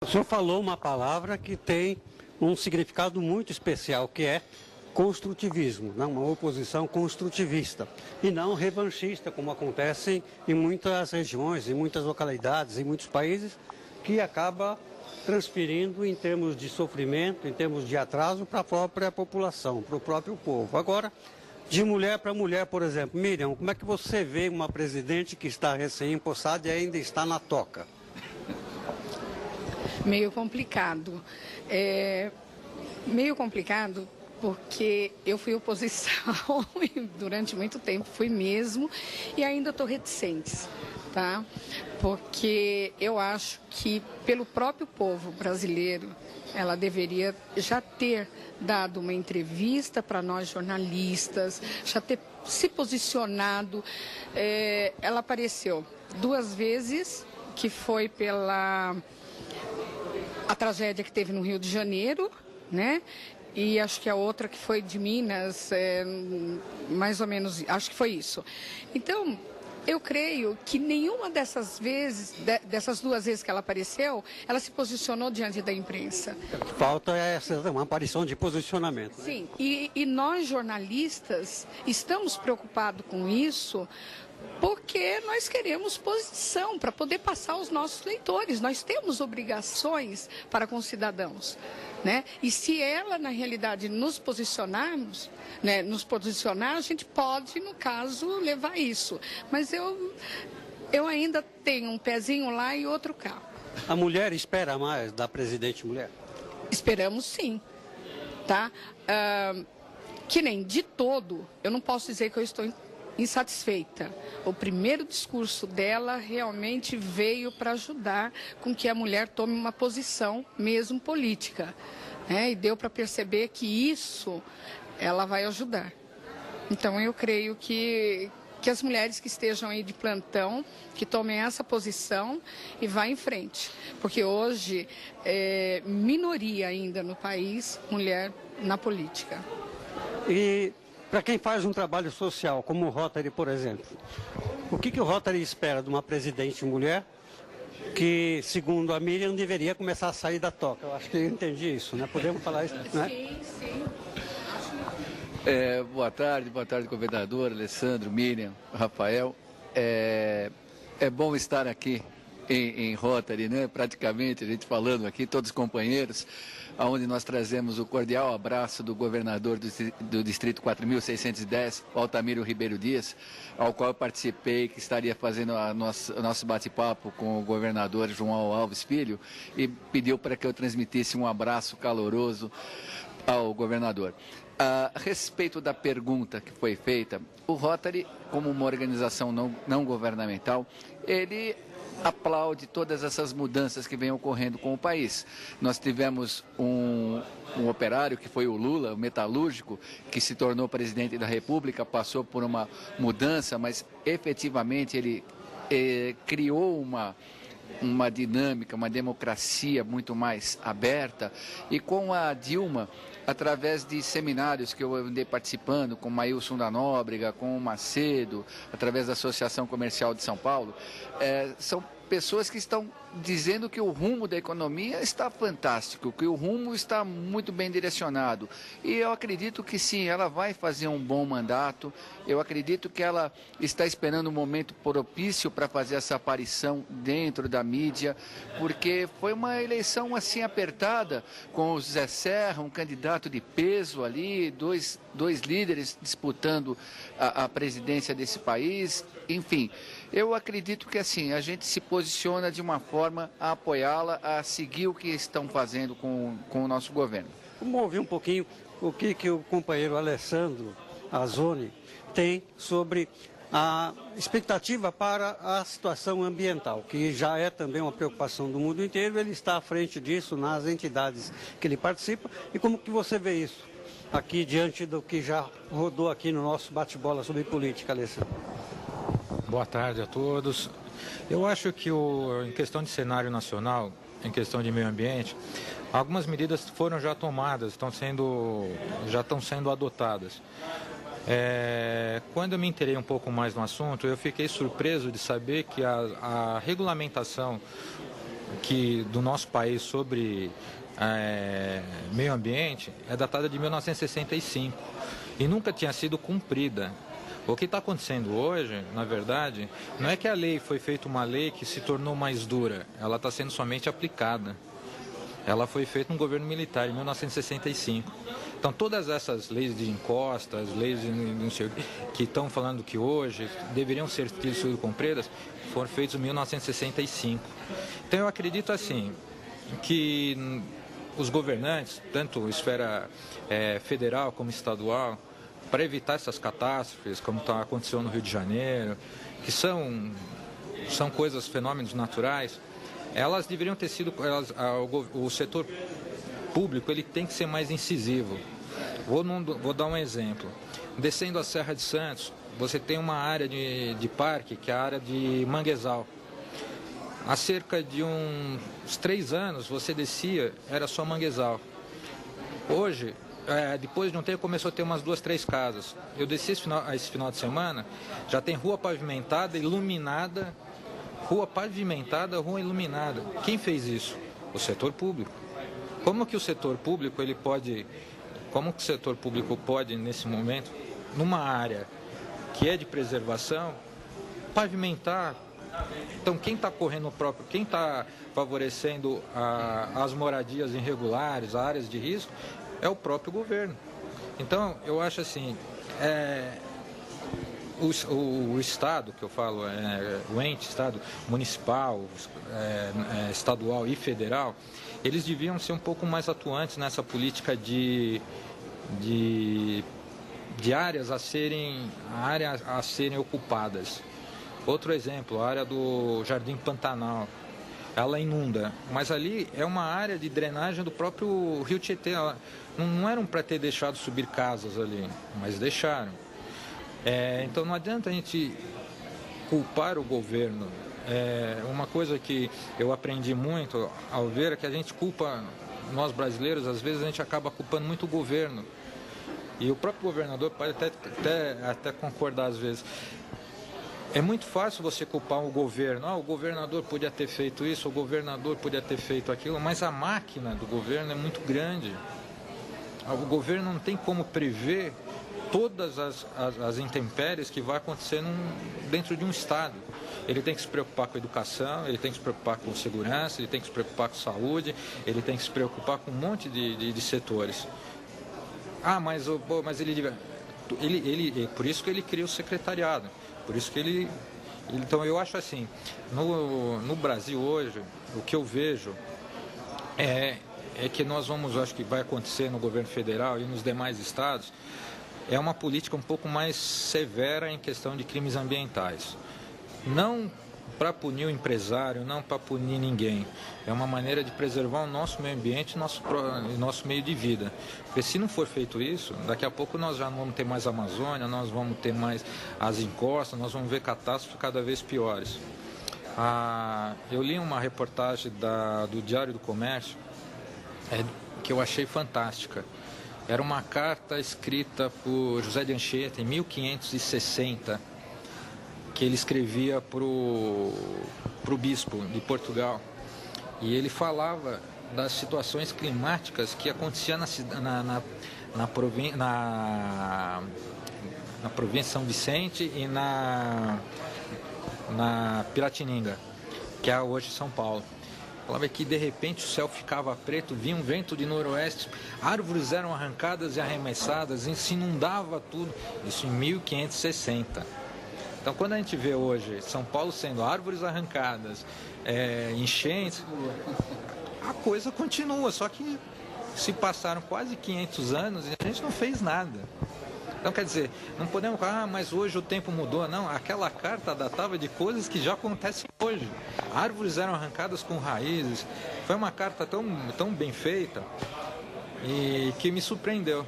senhor falou uma palavra que tem um significado muito especial, que é construtivismo, né? Uma oposição construtivista e não revanchista, como acontece em muitas regiões, em muitas localidades, em muitos países, que acaba transferindo em termos de sofrimento, em termos de atraso para a própria população, para o próprio povo. Agora, de mulher para mulher, por exemplo, Miriam, como é que você vê uma presidente que está recém-empossada e ainda está na toca? Meio complicado. Meio complicado porque eu fui oposição e durante muito tempo fui mesmo e ainda estou reticente, tá? Porque eu acho que pelo próprio povo brasileiro ela deveria já ter dado uma entrevista para nós jornalistas, já ter se posicionado. Ela apareceu 2 vezes, que foi pela a tragédia que teve no Rio de Janeiro, né? E acho que a outra que foi de Minas, mais ou menos, acho que foi isso. Então, eu creio que nenhuma dessas vezes, dessas 2 vezes que ela apareceu, ela se posicionou diante da imprensa. O que falta é uma aparição de posicionamento. Né? Sim, e nós jornalistas estamos preocupados com isso, porque nós queremos posição para poder passar aos nossos leitores. Nós temos obrigações para com os cidadãos, né? E se ela, na realidade, nos posicionarmos, né, a gente pode, no caso, levar isso. Mas eu ainda tenho um pezinho lá e outro cá. A mulher espera mais da presidente mulher? Esperamos sim, tá? Que nem de todo, eu não posso dizer que eu estou insatisfeita. O primeiro discurso dela realmente veio para ajudar com que a mulher tome uma posição mesmo política, né? E deu para perceber que isso ela vai ajudar. Então eu creio que as mulheres que estejam aí de plantão, que tomem essa posição e vá em frente. Porque hoje é minoria ainda no país, mulher na política. E para quem faz um trabalho social, como o Rotary, por exemplo, o que o Rotary espera de uma presidente mulher que, segundo a Miriam, deveria começar a sair da toca? Eu acho que eu entendi isso, né? Podemos falar isso, né? Sim, sim. Boa tarde, governador, Alessandro, Miriam, Rafael. É bom estar aqui em Rotary, né? Praticamente, a gente falando aqui, todos os companheiros, onde nós trazemos o cordial abraço do governador do Distrito 4.610, Altamiro Ribeiro Dias, ao qual eu participei, que estaria fazendo o nosso bate-papo com o governador João Alves Filho, e pediu para que eu transmitisse um abraço caloroso ao governador. A respeito da pergunta que foi feita, o Rotary, como uma organização não governamental, ele aplaude todas essas mudanças que vêm ocorrendo com o país. Nós tivemos um operário, que foi o Lula, o metalúrgico, que se tornou presidente da República, passou por uma mudança, mas efetivamente ele criou uma dinâmica, uma democracia muito mais aberta. E com a Dilma, através de seminários que eu andei participando, com o Maílson da Nóbrega, com o Macedo, através da Associação Comercial de São Paulo, são pessoas que estão dizendo que o rumo da economia está fantástico, que o rumo está muito bem direcionado. E eu acredito que sim, ela vai fazer um bom mandato. Eu acredito que ela está esperando um momento propício para fazer essa aparição dentro da mídia, porque foi uma eleição assim apertada, com o José Serra, um candidato de peso ali, dois líderes disputando a presidência desse país. Enfim, eu acredito que assim, a gente se posiciona de uma forma a apoiá-la, a seguir o que estão fazendo com o nosso governo. Vamos ouvir um pouquinho o que o companheiro Alessandro Azzoni tem sobre a expectativa para a situação ambiental, que já é também uma preocupação do mundo inteiro. Ele está à frente disso nas entidades que ele participa. E como que você vê isso aqui diante do que já rodou aqui no nosso bate-bola sobre política, Alessandro? Boa tarde a todos. Eu acho que em questão de cenário nacional, em questão de meio ambiente, algumas medidas foram já tomadas, já estão sendo adotadas. Quando eu me inteirei um pouco mais no assunto, eu fiquei surpreso de saber que a regulamentação do nosso país sobre meio ambiente é datada de 1965 e nunca tinha sido cumprida. O que está acontecendo hoje, na verdade, não é que a lei foi feita uma lei que se tornou mais dura, ela está sendo somente aplicada. Ela foi feita no governo militar em 1965. Então todas essas leis de encostas, leis que estão falando que hoje deveriam ser sido cumpridas, foram feitas em 1965. Então eu acredito assim, que os governantes, tanto esfera federal como estadual, para evitar essas catástrofes, como está acontecendo no Rio de Janeiro, que são coisas, fenômenos naturais, elas deveriam ter sido, o setor público ele tem que ser mais incisivo. Vou dar um exemplo. Descendo a Serra de Santos, você tem uma área de parque, que é a área de manguezal. Há cerca de uns 3 anos, você descia, era só manguezal. Hoje, depois de um tempo, começou a ter umas 2, 3 casas. Eu desci esse final de semana, já tem rua pavimentada, iluminada, rua iluminada. Quem fez isso? O setor público. Como que o setor público pode, nesse momento, numa área que é de preservação, pavimentar? Então, quem está correndo quem está favorecendo as moradias irregulares, áreas de risco, é o próprio governo. Então, eu acho assim, o Estado, que eu falo, o ente, Estado municipal, estadual e federal, eles deviam ser um pouco mais atuantes nessa política de áreas a serem ocupadas. Outro exemplo, a área do Jardim Pantanal. Ela inunda, mas ali é uma área de drenagem do próprio Rio Tietê. Não eram para ter deixado subir casas ali, mas deixaram. Então não adianta a gente culpar o governo. Uma coisa que eu aprendi muito ao ver é que a gente culpa, nós brasileiros, às vezes a gente acaba culpando muito o governo. E o próprio governador pode até concordar às vezes. É muito fácil você culpar o governo. O governador podia ter feito isso, o governador podia ter feito aquilo, mas a máquina do governo é muito grande. O governo não tem como prever todas as intempéries que vai acontecer dentro de um Estado. Ele tem que se preocupar com a educação, ele tem que se preocupar com segurança, ele tem que se preocupar com saúde, ele tem que se preocupar com um monte de setores. Mas ele por isso que ele cria o secretariado. Por isso que então eu acho assim, no Brasil hoje, o que eu vejo é que acho que vai acontecer no governo federal e nos demais estados, é uma política um pouco mais severa em questão de crimes ambientais. Não para punir o empresário, não para punir ninguém. É uma maneira de preservar o nosso meio ambiente e nosso meio de vida. Porque se não for feito isso, daqui a pouco nós já não vamos ter mais Amazônia, nós vamos ter mais as encostas, nós vamos ver catástrofes cada vez piores. Eu li uma reportagem do Diário do Comércio que eu achei fantástica. Era uma carta escrita por José de Anchieta em 1560, que ele escrevia para o bispo de Portugal. E ele falava das situações climáticas que aconteciam na província São Vicente e na Piratininga, que é hoje São Paulo. Falava que de repente o céu ficava preto, vinha um vento de noroeste, árvores eram arrancadas e arremessadas, e se inundava tudo. Isso em 1560. Então, quando a gente vê hoje São Paulo sendo árvores arrancadas, enchentes, a coisa continua, só que se passaram quase 500 anos e a gente não fez nada. Então, quer dizer, não podemos falar, mas hoje o tempo mudou. Não, aquela carta datava de coisas que já acontecem hoje. Árvores eram arrancadas com raízes. Foi uma carta tão bem feita e que me surpreendeu.